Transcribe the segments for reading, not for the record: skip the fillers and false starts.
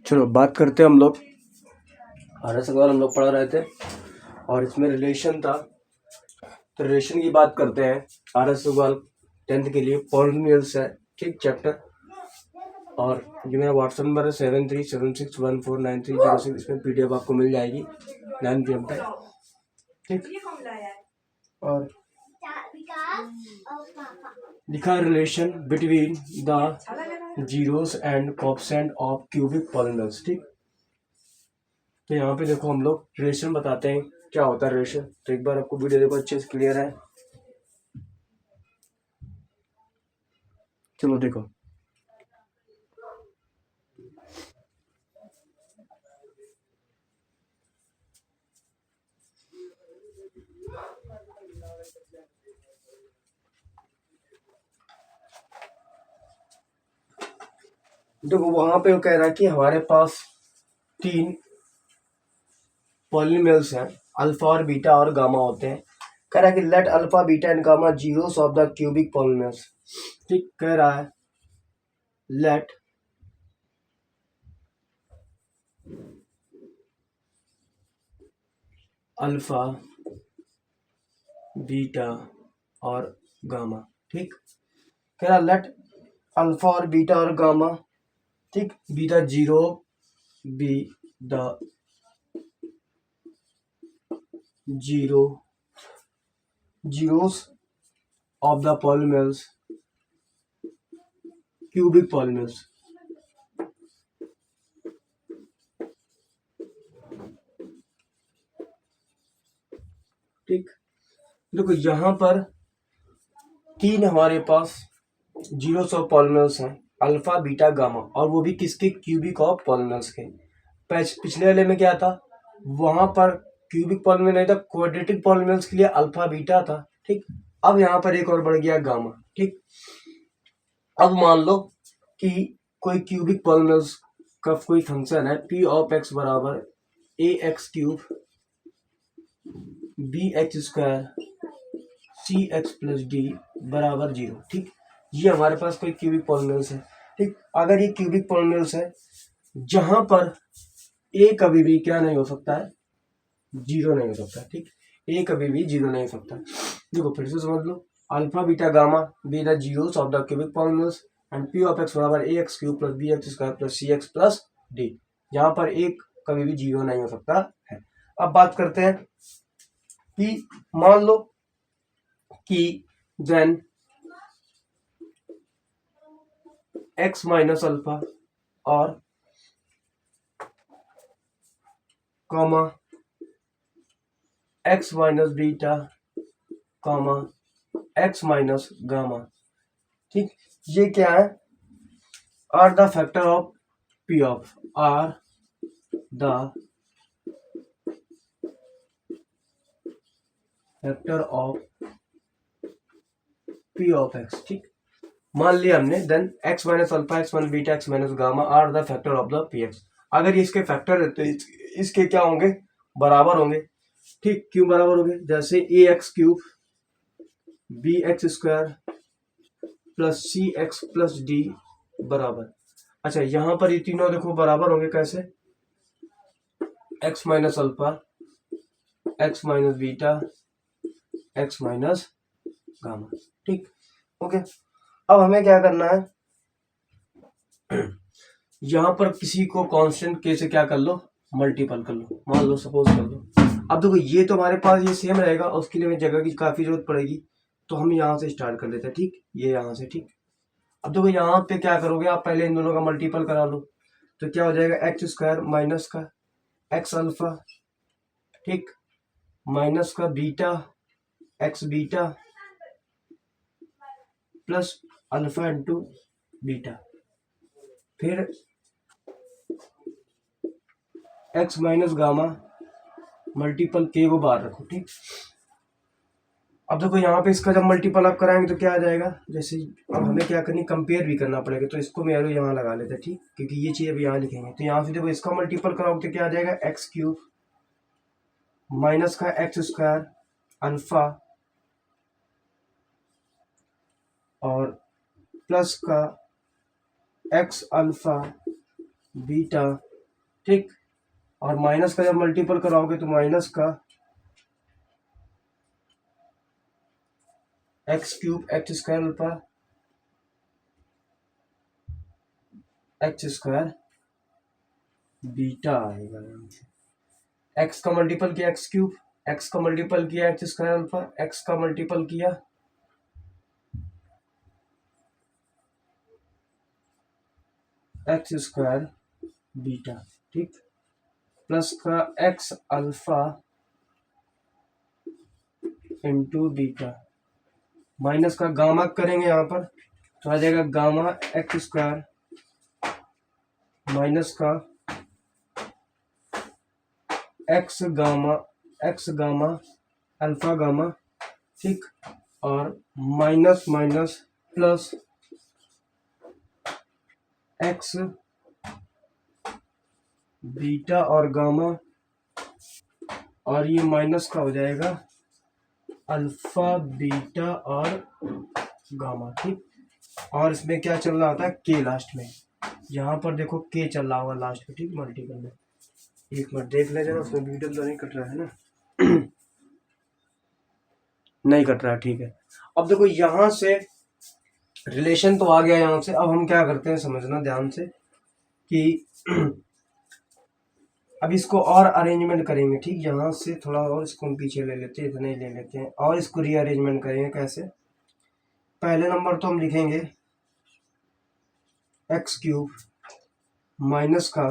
चलो बात करते हैं हम लोग। आर सवाल हम लोग पढ़ रहे थे और इसमें रिलेशन था, तो रिलेशन की बात करते हैं। आर सवाल 10th के लिए पॉलिनोमियल्स है, ठीक चैप्टर। और जो मेरा व्हाट्सएप नंबर है 7376149306, इसमें PDF आपको मिल जाएगी 9 PM तक, ठीक। और लिखा relation between the zeros and coefficient of cubic polynomials, ठीक। तो यहाँ पे देखो हम लोग रिलेशन बताते हैं क्या होता है रिलेशन। तो एक बार आपको वीडियो देखो, अच्छे से क्लियर है। चलो देखो, देखो वहां पे वो कह रहा है कि हमारे पास 3 पॉलिनोमियल्स हैं, अल्फा और बीटा और गामा होते हैं। कह रहा है कि let alpha beta and gamma zeros of the cubic polynomials, ठीक। कह रहा है लेट अल्फा बीटा और गामा, ठीक। कह रहा लेट अल्फा और बीटा और गामा, ठीक, beta zero be the zeros of the polynomials cubic polynomials, ठीक। देखो यहाँ पर 3 हमारे पास जीरोस ऑफ पॉलिनोमियल्स हैं, अल्फा बीटा गामा, और वो भी किसके? क्यूबिक ऑफ पॉलिनोमियल्स के। पिछले वाले में क्या था? वहां पर क्यूबिक पॉलिनोमियल नहीं था, क्वाड्रेटिक पॉलिनोमियल्स के लिए अल्फा बीटा था, ठीक। अब यहाँ पर एक और बढ़ गया गामा, ठीक। अब मान लो कि कोई क्यूबिक पॉलिनोमियल्स का कोई फंक्शन है पी ऑफ एक्स बराबर a x cube b x square c x plus d बराबर 0, ठीक। ये हमारे पास कोई क्यूबिक पॉलिनोमियल्स है, ठीक। अगर ये क्यूबिक पॉलिनोमियल्स है जहां पर ए कभी भी क्या नहीं हो सकता है? 0 नहीं हो सकता, ठीक। ए कभी भी 0 नहीं हो सकता। देखो फिर से समझ लो, alpha beta gamma be the zeros of the cubic polynomials and P of x बराबर a x cube plus b x square plus c x plus d, जहां पर ए कभी भी 0 नहीं हो सकता है। अब बात करते हैं कि मान लो कि देन x माइनस अल्फा और comma x minus beta comma x minus gamma, ठीक। ये क्या है? Are the factor of P of are the factor of P of x, ठीक। मान लिया हमने, then x minus alpha x minus beta x minus gamma are the factor of the p x. अगर इसके फैक्टर है तो इसके क्या होंगे? बराबर होंगे, ठीक। क्यों बराबर होंगे? जैसे a x cube b x square plus c x plus d बराबर। अच्छा, यहां पर ये तीनों देखो बराबर होंगे, कैसे? X minus alpha x minus beta x minus gamma, ठीक। ओके, अब हमें क्या करना है? यहां पर किसी को कांस्टेंट के से क्या कर लो? मल्टीपल कर लो। मान लो सपोज कर लो, अब देखो ये तो हमारे पास ये सेम रहेगा, उसके लिए हमें जगह की काफी जरूरत पड़ेगी, तो हम यहाँ से स्टार्ट कर लेते हैं, ठीक। ये यहाँ से, ठीक। अब देखो यहाँ पे क्या करोगे आप? पहले इन दोनों का मल्टीपल करा लो, तो क्या हो जाएगा? एक्स स्क्वायर माइनस का एक्स अल्फा, ठीक, माइनस का beta x beta plus alpha into beta, फिर एक्स माइनस गामा मल्टीपल के वो बाहर रखो, ठीक। अब देखो यहाँ पे इसका जब मल्टीपल आप कराएंगे तो क्या आ जाएगा? जैसे अब हमें क्या करनी? कंपेयर भी करना पड़ेगा, तो इसको मैं एरो यहाँ लगा लेते हैं, ठीक, क्योंकि ये चीज अभी यहाँ लिखेंगे। तो यहाँ से देखो इसका मल्टीपल कराओगे तो क्या आ जाएगा? एक्स क्यूब माइनस का एक्स स्क्वायर अल्फा और प्लस का एक्स अल्फा बीटा ठीक। और माइनस का जब मल्टीपल कराओगे तो माइनस का x cube x square alpha x square beta आएगा। एक्स का मल्टीपल किया एक्स क्यूब, एक्स का मल्टीपल किया एक्स स्क्वायर अल्फा, एक्स का मल्टीपल किया एक्स स्क्वायर बीटा, ठीक। प्लस का x alpha into beta, minus का गामा करेंगे यहाँ पर तो आ जाएगा गामा एक्स स्क्वायर माइनस का एक्स गामा अल्फा गामा, ठीक। और minus minus plus x beta और गामा, और ये माइनस का हो जाएगा अल्फा बीटा और गामा, ठीक। और इसमें क्या चल रहा था, के लास्ट में, यहाँ पर देखो के चल रहा होगा लास्ट में, ठीक। मल्टीपल में एक मिनट देख ले जरा, उसमें वीडियो तो नहीं कट रहा है ना? नहीं कट रहा, ठीक है। अब देखो यहाँ से रिलेशन तो आ गया यहाँ से। अब हम क्या करते हैं, समझना ध्यान से कि अब इसको और अरेंजमेंट करेंगे, ठीक। यहाँ से थोड़ा और इसको हम पीछे ले लेते हैं, इतना ही ले लेते हैं, और इसको रीअरेंजमेंट करेंगे। कैसे? पहले नंबर तो हम लिखेंगे एक्स क्यूब माइनस का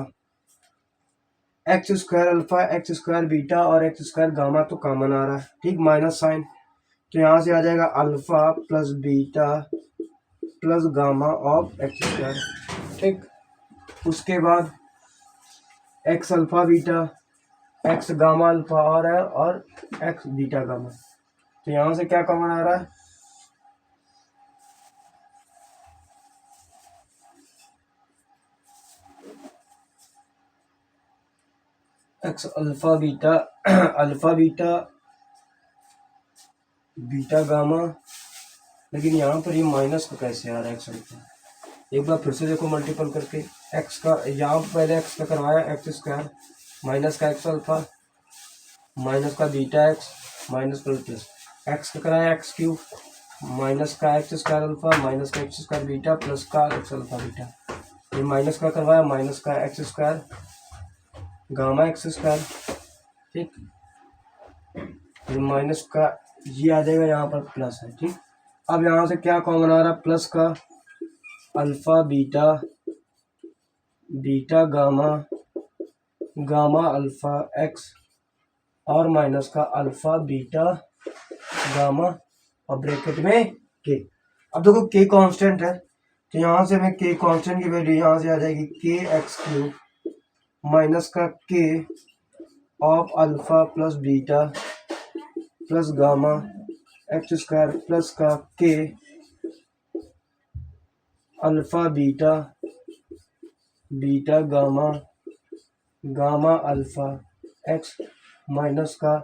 x square alpha x square beta और एक्स स्क्वायर गामा, तो कॉमन आ रहा है, ठीक। माइनस साइन, तो यहाँ से आ जाएगा alpha plus beta plus gamma of x square, ठीक। उसके बाद x alpha beta x gamma alpha और है, और एक्स बीटा गामा, तो यहाँ से क्या कॉमन आ रहा है, x alpha beta alpha beta beta gamma. लेकिन यहाँ पर ये माइनस का कैसे आ रहा है एक्स अल्फा, एक बार फिर से देखो मल्टीपल करके। एक्स का यहाँ पहले एक्स का करवाया एक्स स्क्वायर माइनस का एक्स अल्फा माइनस का beta x minus plus plus, x का कराया एक्स क्यूब माइनस का एक्स स्क्वायर अल्फा माइनस का एक्स स्क्वायर बीटा प्लस का एक्स अल्फा बीटा, ये माइनस का करवाया माइनस का x square gamma x square, ठीक। ये माइनस का ये आ जाएगा, यहाँ पर प्लस है, ठीक। अब यहाँ से क्या कॉमन आ रहा है, प्लस का alpha beta beta gamma gamma alpha x और माइनस का अल्फा बीटा गामा और ब्रैकेट में के। अब देखो के कांस्टेंट है, तो यहाँ से हमें के कांस्टेंट की वैल्यू यहाँ से आ जाएगी के एक्स क्यूब माइनस का के of alpha plus beta plus gamma x square plus का के alpha beta beta gamma gamma alpha x minus का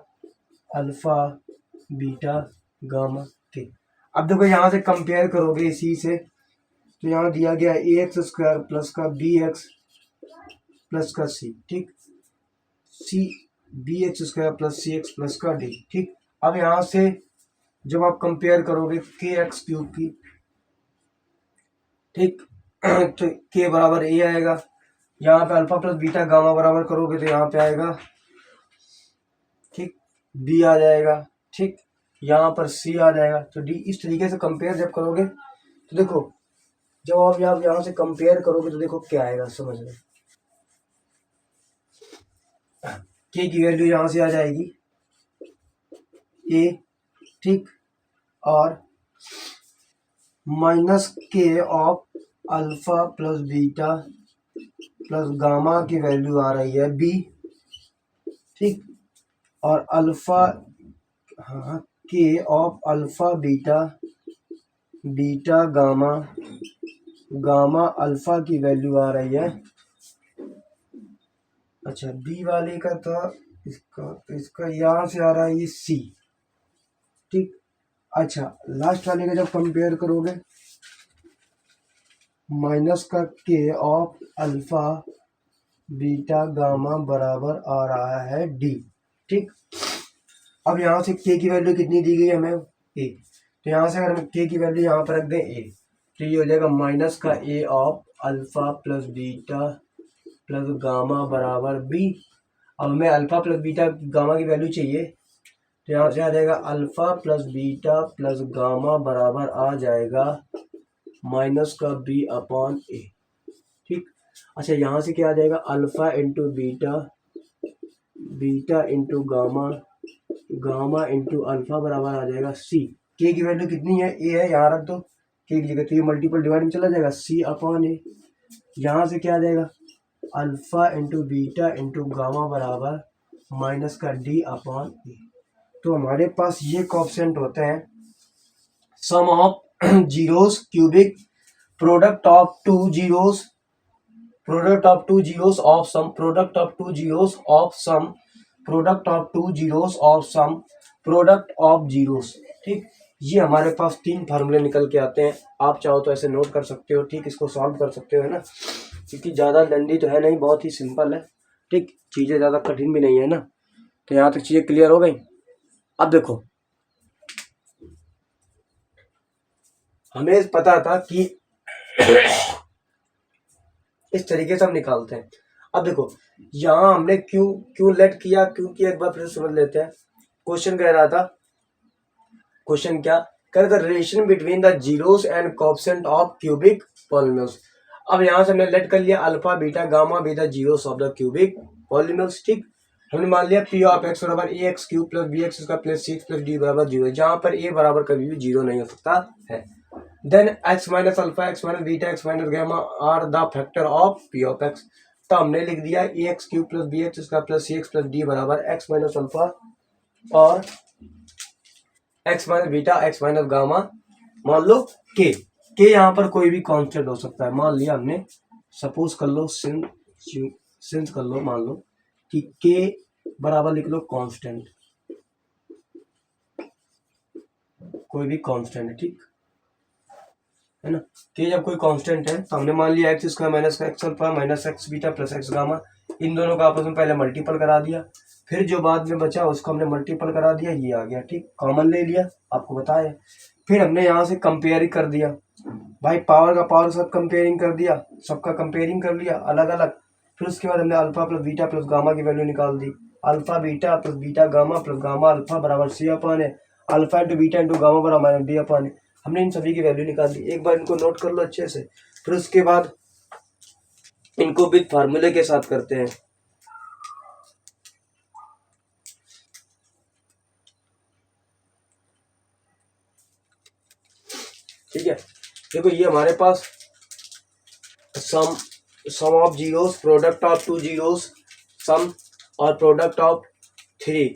अल्फा बीटा गामा के। अब देखो यहाँ से कंपेयर करोगे इसी से, तो यहाँ दिया गया ए एक्स स्क्वायर प्लस का बी एक्स प्लस का सी, ठीक। C B x square plus c x plus का डी, ठीक। अब यहाँ से जब आप कंपेयर करोगे के एक्स क्यूब की, ठीक, तो के बराबर ए आएगा, यहाँ पे अल्फा प्लस बीटा गामा बराबर करोगे तो यहाँ पे आएगा, ठीक, बी आ जाएगा, ठीक। यहाँ पर सी आ जाएगा, तो डी। इस तरीके से कंपेयर जब करोगे तो देखो, जब आप यहाँ से कंपेयर करोगे तो देखो क्या आएगा, समझ लो। के की वैल्यू यहाँ से आ जाएगी ए, ठीक, और माइनस के of alpha plus beta plus gamma की वैल्यू आ रही है बी, ठीक। और अल्फा, हाँ, के of alpha beta beta gamma gamma alpha की वैल्यू आ रही है, अच्छा बी वाले का था इसका, तो इसका यहाँ से आ रहा है ये सी, ठीक। अच्छा लास्ट वाले का जब कंपेयर करोगे, माइनस का के ऑफ अल्फा बीटा गामा बराबर आ रहा है डी। ठीक, अब यहाँ से के की वैल्यू कितनी दी गई हमें, ए, तो यहाँ से अगर हम के की वैल्यू यहाँ पर रख दें ए, तो ये हो जाएगा माइनस का a of alpha plus beta plus gamma बराबर बी। अब हमें अल्फा प्लस बीटा गामा की वैल्यू चाहिए, तो यहाँ से आ जाएगा alpha plus beta plus gamma बराबर आ जाएगा माइनस का बी अपॉन ए। ठीक, अच्छा यहाँ से क्या आ जाएगा, alpha into beta, beta into gamma, gamma into alpha बराबर आ जाएगा सी। के की वैल्यू कितनी है, ए है, यहाँ रख दो के की जगह, तो ये मल्टीपल डिवाइड में चला जाएगा, सी अपॉन ए। यहाँ से क्या आ जाएगा, alpha into beta into gamma बराबर माइनस का डी अपॉन ए। तो हमारे पास ये कोएफिशिएंट होते हैं sum of zeros cubic, product of two zeros, product of two zeros of sum, product of two zeros of sum, product of two zeros of sum, product of zeros. ठीक, ये हमारे पास तीन फार्मूले निकल के आते हैं। आप चाहो तो ऐसे नोट कर सकते हो, ठीक, इसको सॉल्व कर सकते हो, है ना, क्योंकि ज़्यादा लंबी तो है नहीं, बहुत ही सिंपल है। ठीक, चीज़ें ज़्यादा कठिन भी नहीं है ना। तो यहाँ तक चीज़ें क्लियर हो गई। अब देखो, हमें पता था कि इस तरीके से हम निकालते हैं। अब देखो यहाँ हमने क्यों लेट किया, क्योंकि एक बार फिर समझ लेते हैं। क्वेश्चन कह रहा था, क्वेश्चन क्या कह रहा था, relation between the zeros and coefficient of cubic polynomials. अब यहाँ से हमने लेट कर लिया alpha beta gamma be the zeros of the cubic polynomials. ठीक, हमने मान लिया पी ऑफ एक्स बराबर a x cube plus b x का प्लस सिक्स प्लस डी बराबर जीरो, जहाँ पर ए बराबर कभी भी जीरो नहीं हो सकता है। Then x minus alpha x minus beta x minus gamma are the factor of P of x. तो हमने लिख दिया a x cube plus b x का plus c x plus d बराबर एक्स माइनस अल्फा और x minus beta x minus gamma, मान लो के यहाँ पर कोई भी कांस्टेंट हो सकता है। मान लिया हमने, सपोज कर लो, सिंस कर लो, मान लो कि के बराबर लिख लो कांस्टेंट, कोई भी कांस्टेंट है, ठीक है ना। के जब कोई कांस्टेंट है तो हमने मान लिया x square minus x alpha minus x beta plus x gamma, इन दोनों का आपस में पहले मल्टीपल करा दिया, फिर जो बाद में बचा उसको हमने मल्टीपल करा दिया, ये आ गया। ठीक, कॉमन ले लिया, आपको बताया। फिर हमने यहाँ से कंपेयर कर दिया, भाई पावर का पावर के साथ कंपेयरिंग कर दिया, सबका कंपेयरिंग कर लिया अलग अलग। फिर उसके बाद हमने alpha plus beta plus gamma की वैल्यू निकाल दी, alpha beta plus beta gamma plus gamma alpha बराबर सी अपॉन है, alpha into beta into gamma बराबर माइनस डी अपॉन है। हमने इन सभी की वैल्यू निकाल दी। एक बार इनको नोट कर लो अच्छे से, फिर उसके बाद इनको विद फार्मूले के साथ करते हैं। ठीक है, देखो ये हमारे पास sum of zeros, product of two zeros, sum और product of three,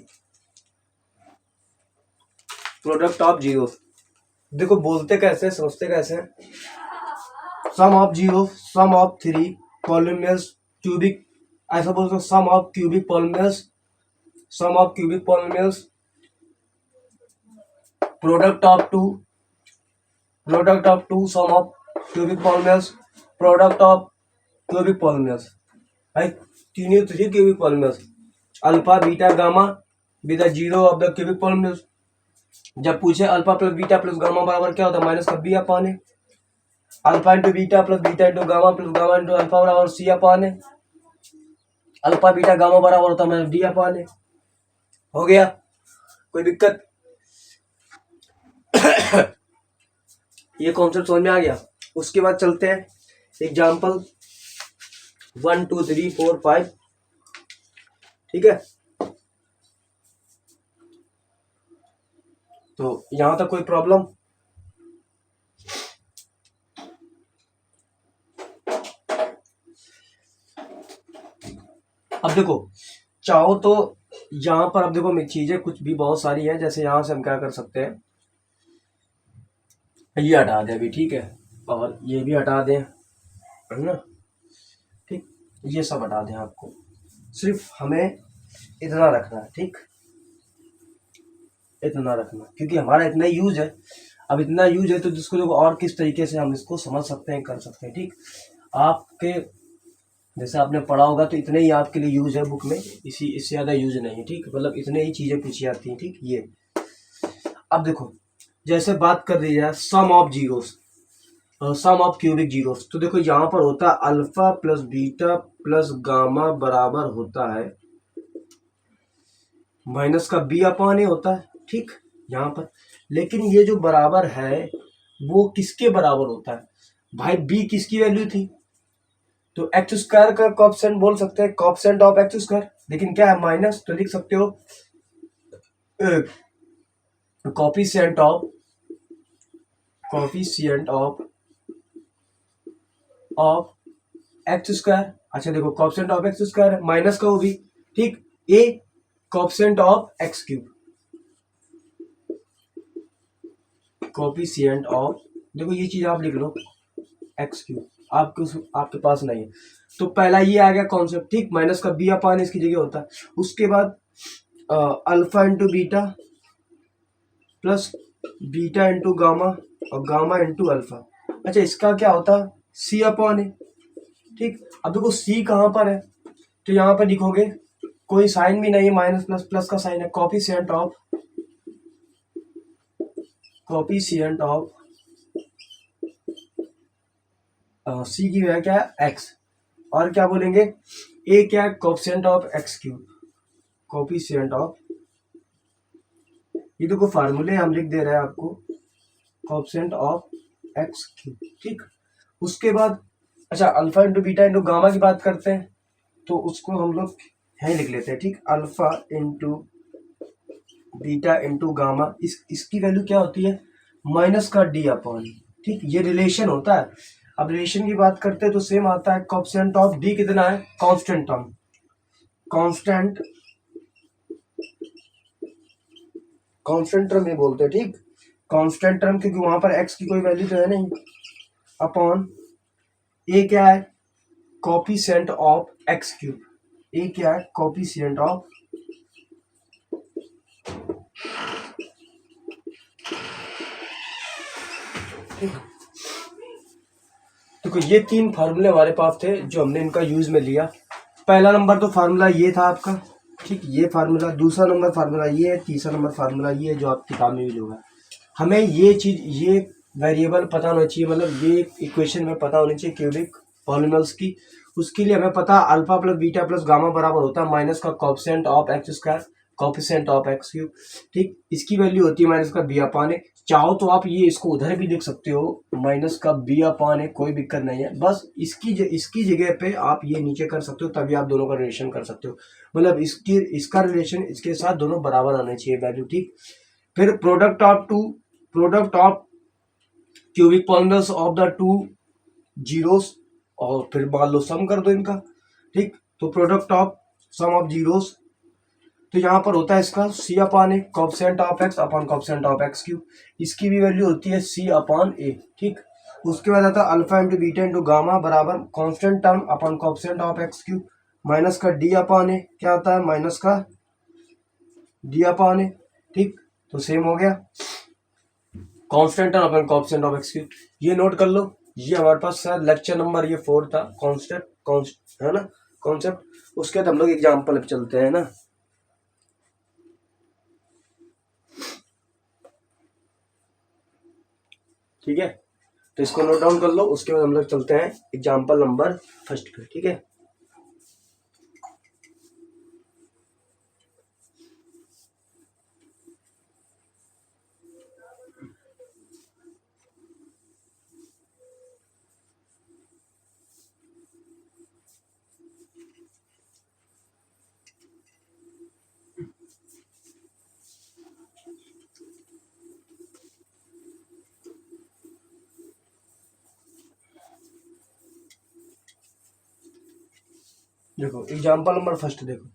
product of zeros. देखो बोलते कैसे, समझते कैसे, sum of zero, sum of three polynomials cubic, ऐसा बोल सकते sum of cubic polynomials, sum of cubic polynomials, product of two, product of two sum of cubic polynomials, product of cubic polynomials. भाई तीनों three cubic polynomials, alpha beta gamma with the zero of the cubic polynomials. जब पूछे alpha plus beta plus gamma बराबर क्या होता है, minus का B upon है, alpha into beta plus beta into gamma plus gamma into alpha बराबर c upon है, अल्फा बीटा गामा बराबर होता है माइनस डी अपॉन है। हो गया, कोई दिक्कत? ये कॉन्सेप्ट समझ में आ गया। उसके बाद चलते हैं एग्जाम्पल 1 2 3 4 5। ठीक है, तो यहां तक कोई प्रॉब्लम? अब देखो चाहो तो यहां पर, अब देखो चीजें कुछ भी बहुत सारी हैं, जैसे यहां से हम क्या कर सकते हैं, ये हटा दें अभी, ठीक है, और ये भी हटा दें, है ना, ठीक, ये सब हटा दें। आपको सिर्फ हमें इतना रखना है, ठीक, इतना रखना, क्योंकि हमारा इतना यूज है। अब इतना यूज है तो जिसको लोग और किस तरीके से हम इसको समझ सकते हैं, कर सकते हैं। ठीक, आपके जैसे आपने पढ़ा होगा तो इतने ही आपके लिए यूज है बुक में, इसी इससे ज़्यादा यूज नहीं है, ठीक। मतलब इतने ही चीज़ें पूछी जाती हैं, ठीक। ये अब देखो, जैसे बात कर दी जाए sum of zeros, sum of cubic zeros, तो देखो यहाँ पर होता है alpha plus beta plus gamma बराबर होता है माइनस का बी अपॉन ए होता है, ठीक, यहाँ पर। लेकिन ये जो बराबर है वो किसके बराबर होता है भाई, बी किसकी वैल्यू थी, तो एक्स स्क्वायर का कॉफिशिएंट बोल सकते हैं, कॉफिशिएंट ऑफ एक्स स्क्वायर, लेकिन क्या है माइनस, तो लिख सकते हो coefficient of coefficient of x square. अच्छा देखो कॉफिशिएंट ऑफ एक्स स्क्वायर है माइनस का वो भी, ठीक। A coefficient of x cube, coefficient of, देखो ये चीज आप लिख लो एक्स क्यूब, आपके पास नहीं है, तो पहला ये आ गया कॉन्सेप्ट, ठीक। माइनस का बी अपान इसकी जगह होता है। उसके बाद alpha into beta plus beta into gamma और गामा इंटू अल्फा। अच्छा इसका क्या होता है सी अपॉन है, ठीक। अब देखो सी कहाँ पर है, तो यहाँ पर लिखोगे कोई साइन भी नहीं है, माइनस प्लस प्लस का साइन है, कॉफिशिएंट ऑफ सी की वैल्यू क्या है एक्स, और क्या बोलेंगे ए क्या है coefficient of x cube, coefficient of, ये देखो फार्मूले हम लिख दे रहे हैं आपको, कॉफिशिएंट ऑफ एक्स क्यूब, ठीक। उसके बाद अच्छा alpha into beta into gamma की बात करते हैं, तो उसको हम लोग यहीं लिख लेते हैं, ठीक। Alpha into beta into gamma, इसकी वैल्यू क्या होती है माइनस का डी अपॉन, ठीक। ये रिलेशन होता है। अब रिलेशन की बात करते हैं तो सेम आता है, कॉफिशिएंट ऑफ डी कितना है constant term, constant constant term ये बोलते हैं, ठीक। कांस्टेंट टर्म क्योंकि वहां पर एक्स की कोई वैल्यू तो है नहीं, अपॉन ए क्या है कॉफिशिएंट ऑफ एक्स क्यूब, ए क्या है कॉफिशिएंट ऑफ, देखो ये तीन फार्मूले हमारे पास थे जो हमने इनका यूज में लिया। पहला नंबर तो फार्मूला ये था आपका, ठीक, ये फार्मूला। दूसरा नंबर फार्मूला ये है, तीसरा नंबर फार्मूला ये है जो आपकी किताब में यूज होगा। हमें ये चीज, ये वेरिएबल पता होना चाहिए, मतलब ये इक्वेशन में पता होनी चाहिए क्यूबिक पॉलिनॉमियल्स की। उसके लिए हमें पता alpha plus beta plus gamma बराबर होता है माइनस का coefficient of x square, coefficient of x cube, ठीक। इसकी वैल्यू होती है माइनस का बी अपान ए। चाहो तो आप ये इसको उधर भी लिख सकते हो माइनस का बी अपान ए, कोई दिक्कत नहीं है, बस इसकी जगह पे आप ये नीचे कर सकते हो, तभी आप दोनों का रिलेशन कर सकते हो। मतलब इसका रिलेशन इसके साथ दोनों बराबर आने चाहिए वैल्यू, ठीक। फिर product of cubic polynomials of the two zeros, और फिर मान लो सम कर दो इनका, ठीक। तो product of sum of zeros, तो यहाँ पर होता है इसका c upon a coefficient of x upon coefficient of x cube, इसकी भी वैल्यू होती है सी अपॉन ए, ठीक। उसके बाद आता है alpha into beta into gamma बराबर constant term upon coefficient of x cube minus का डी अपॉन ए, क्या आता है माइनस का डी अपॉन ए, ठीक। तो सेम हो गया constant term upon coefficient of x cube, ये नोट कर लो। ये हमारे पास शायद लेक्चर नंबर ये 4 था, कॉन्सेप्ट है ना, कॉन्सेप्ट। उसके बाद हम लोग एग्जाम्पल पे चलते हैं ना, ठीक है। तो इसको नोट डाउन कर लो, उसके बाद हम लोग चलते हैं एग्जाम्पल नंबर फर्स्ट पे, ठीक है। देखो एग्जाम्पल नंबर फर्स्ट देखो,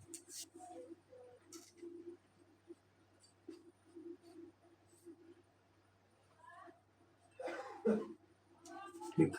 ठीक।